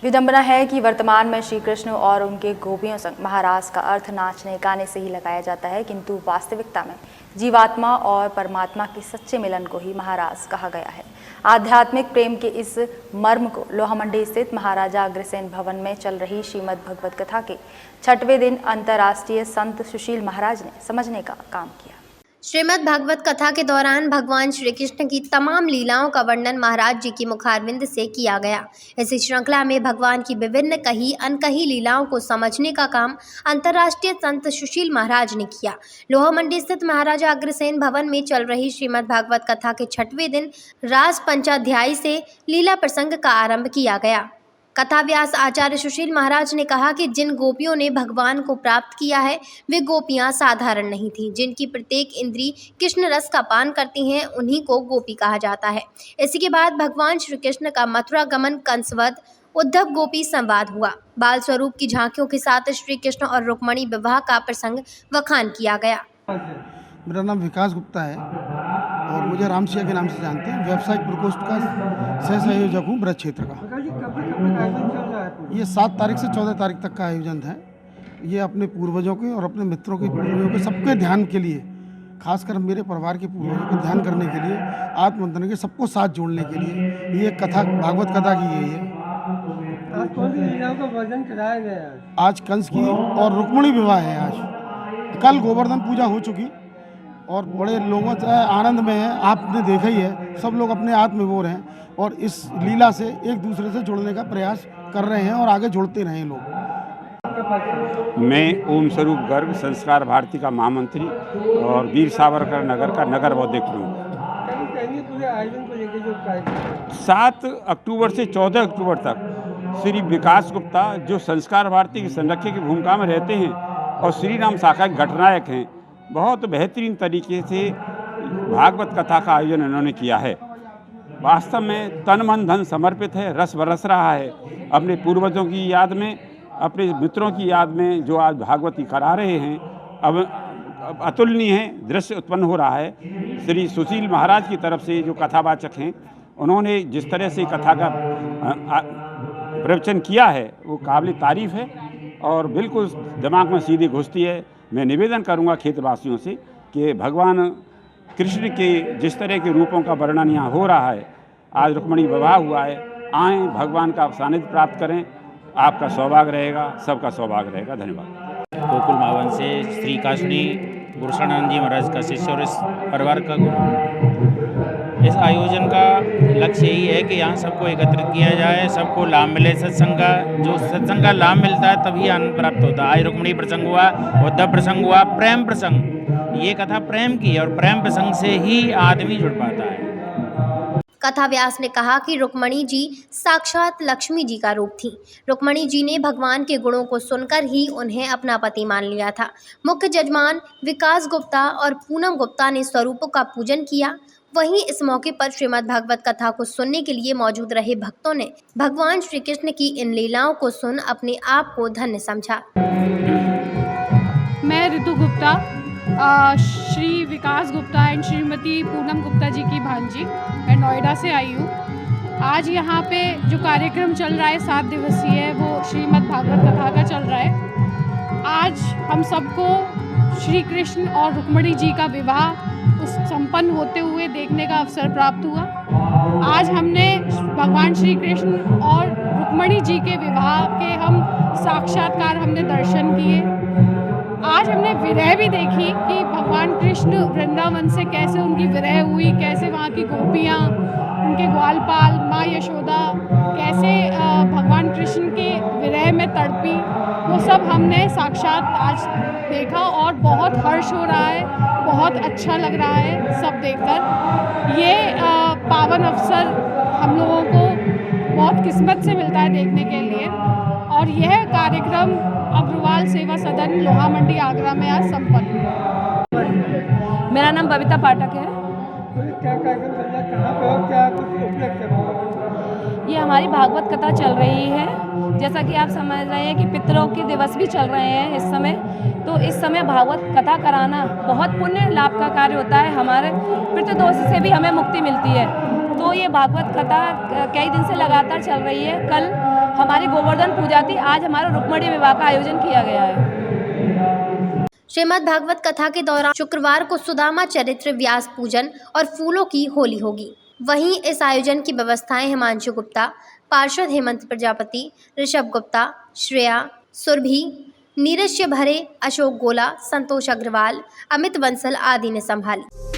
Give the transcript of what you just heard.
विडंबना है कि वर्तमान में श्री कृष्ण और उनके गोपियों संग महारास का अर्थ नाचने गाने से ही लगाया जाता है, किंतु वास्तविकता में जीवात्मा और परमात्मा के सच्चे मिलन को ही महारास कहा गया है। आध्यात्मिक प्रेम के इस मर्म को लोहामंडी स्थित महाराजा अग्रसेन भवन में चल रही श्रीमद् भगवत कथा के 6वें दिन अंतर्राष्ट्रीय संत सुशील महाराज ने समझने का काम किया। श्रीमद् भागवत कथा के दौरान भगवान श्री कृष्ण की तमाम लीलाओं का वर्णन महाराज जी की मुखारविंद से किया गया। इसी श्रृंखला में भगवान की विभिन्न कही अनकही लीलाओं को समझने का काम अंतर्राष्ट्रीय संत सुशील महाराज ने किया। लोहामंडी स्थित महाराजा अग्रसेन भवन में चल रही श्रीमद् भागवत कथा के 6वें दिन रास पंचाध्यायी से लीला प्रसंग का आरंभ किया गया। कथा व्यास आचार्य सुशील महाराज ने कहा कि जिन गोपियों ने भगवान को प्राप्त किया है वे गोपियां साधारण नहीं थीं। जिनकी प्रत्येक इंद्री कृष्ण रस का पान करती हैं उन्हीं को गोपी कहा जाता है। इसी के बाद भगवान श्री कृष्ण का मथुरा गमन, कंसवध, उद्धव गोपी संवाद हुआ। बाल स्वरूप की झांकियों के साथ श्री कृष्ण और रुक्मणी विवाह का प्रसंग वखान किया गया। मेरा नाम विकास गुप्ता है और मुझे रामसिया के नाम से जानते हैं। व्यावसायिक प्रकोष्ठ का सह संयोजक हूँ ब्रज क्षेत्र का। ये 7 तारीख से 14 तारीख तक का आयोजन है। ये अपने पूर्वजों के और अपने मित्रों के पूर्वजों के सबके ध्यान के लिए, खासकर मेरे परिवार के पूर्वजों के ध्यान करने के लिए, आत्ममंथन के सबको साथ जोड़ने के लिए ये कथा भागवत कथा की गई है। आज कौन सी लीलाओं का वर्णन कराया गया? आज कंस की और रुक्मणी विवाह है। आज कल गोवर्धन पूजा हो चुकी और बड़े लोगों से आनंद में है। आपने देखा ही है, सब लोग अपने आत्मविभोर हैं और इस लीला से एक दूसरे से जुड़ने का प्रयास कर रहे हैं और आगे जुड़ते रहें लोग। मैं ओम स्वरूप गर्ग संस्कार भारती का महामंत्री और वीर सावरकर नगर का नगर बौद्धिक प्रमुख। 7 अक्टूबर से 14 अक्टूबर तक श्री विकास गुप्ता, जो संस्कार भारती के संरक्षक की भूमिका में रहते हैं और श्री राम शाखा के घटनायक हैं, बहुत बेहतरीन तरीके से भागवत कथा का आयोजन इन्होंने किया है। वास्तव में तन मन धन समर्पित है, रस बरस रहा है। अपने पूर्वजों की याद में, अपने मित्रों की याद में जो आज भागवती करा रहे हैं, अब अतुलनीय है दृश्य उत्पन्न हो रहा है। श्री सुशील महाराज की तरफ से जो कथावाचक हैं, उन्होंने जिस तरह से कथा का प्रवचन किया है वो काबिल तारीफ है और बिल्कुल दिमाग में सीधी घुसती है। मैं निवेदन करूंगा क्षेत्रवासियों से कि भगवान कृष्ण के जिस तरह के रूपों का वर्णन यहाँ हो रहा है, आज रुक्मणी विवाह हुआ है, आएँ भगवान का सानिध्य प्राप्त करें। आपका सौभाग्य रहेगा, सबका सौभाग्य रहेगा। धन्यवाद। गोकुल मावन से श्री काशनी गुरुशरणानंद जी महाराज का शिष्य और इस परिवार का गुरु। इस आयोजन का लक्ष्य यही है कि यहाँ सबको एकत्रित किया जाए, सबको लाभ मिले सत्संग का। जो सत्संग का लाभ मिलता है तभी आनंद प्राप्त होता है। आज रुक्मणी प्रसंग हुआ, उद्धव प्रसंग हुआ, प्रेम प्रसंग। ये कथा प्रेम की है और प्रेम प्रसंग से ही आदमी जुड़ पाता है। कथा व्यास ने कहा कि रुक्मणी जी साक्षात लक्ष्मी जी का रूप थी। रुक्मणी जी ने भगवान के गुणों को सुनकर ही उन्हें अपना पति मान लिया था। मुख्य जजमान विकास गुप्ता और पूनम गुप्ता ने स्वरूपों का पूजन किया। वहीं इस मौके पर श्रीमद् भागवत कथा को सुनने के लिए मौजूद रहे भक्तों ने भगवान श्री कृष्ण की इन लीलाओं को सुन अपने आप को धन्य समझा। मैं ऋतु गुप्ता, श्री विकास गुप्ता एंड श्रीमती पूनम गुप्ता जी की भांजी, मैं नोएडा से आई हूँ। आज यहाँ पे जो कार्यक्रम चल रहा है 7 दिवसीय, वो श्रीमद् भागवत कथा का चल रहा है। आज हम सबको श्री कृष्ण और रुक्मणी जी का विवाह उस संपन्न होते हुए देखने का अवसर प्राप्त हुआ। आज हमने भगवान श्री कृष्ण और रुक्मणी जी के विवाह के हम साक्षात्कार हमने दर्शन किए। आज हमने विरह भी देखी कि भगवान कृष्ण वृंदावन से कैसे उनकी विरह हुई, कैसे वहाँ की गोपियाँ, उनके ग्वालपाल, माँ यशोदा कैसे भगवान कृष्ण के विरह में तड़पी, वो सब हमने साक्षात आज देखा और बहुत हर्ष हो रहा है, बहुत अच्छा लग रहा है सब देखकर। ये पावन अवसर हम लोगों को बहुत किस्मत से मिलता है देखने के लिए। और यह कार्यक्रम अग्रवाल सेवा सदन लोहामंडी आगरा में आज संपन्न हुआ। मेरा नाम बबीता पाठक है। क्या कार्यक्रम चल रहा है, कहाँ पे और क्या कुछ उपलक्ष्य? ये हमारी भागवत कथा चल रही है। जैसा कि आप समझ रहे हैं कि पितरों के दिवस भी चल रहे हैं इस समय, तो इस समय भागवत कथा कराना बहुत पुण्य लाभ का कार्य होता है। हमारे पितृदोष से भी हमें मुक्ति मिलती है। तो ये भागवत कथा कई दिन से लगातार चल रही है। कल हमारी गोवर्धन पूजा थी, आज हमारा रुक्मणी विवाह का आयोजन किया गया है। श्रीमद् भागवत कथा के दौरान शुक्रवार को सुदामा चरित्र, व्यास पूजन और फूलों की होली होगी। वहीं इस आयोजन की व्यवस्थाएं हिमांशु गुप्ता, पार्षद हेमंत प्रजापति, ऋषभ गुप्ता, श्रेया, सुरभि, नीरज भरे, अशोक गोला, संतोष अग्रवाल, अमित बंसल आदि ने संभाली।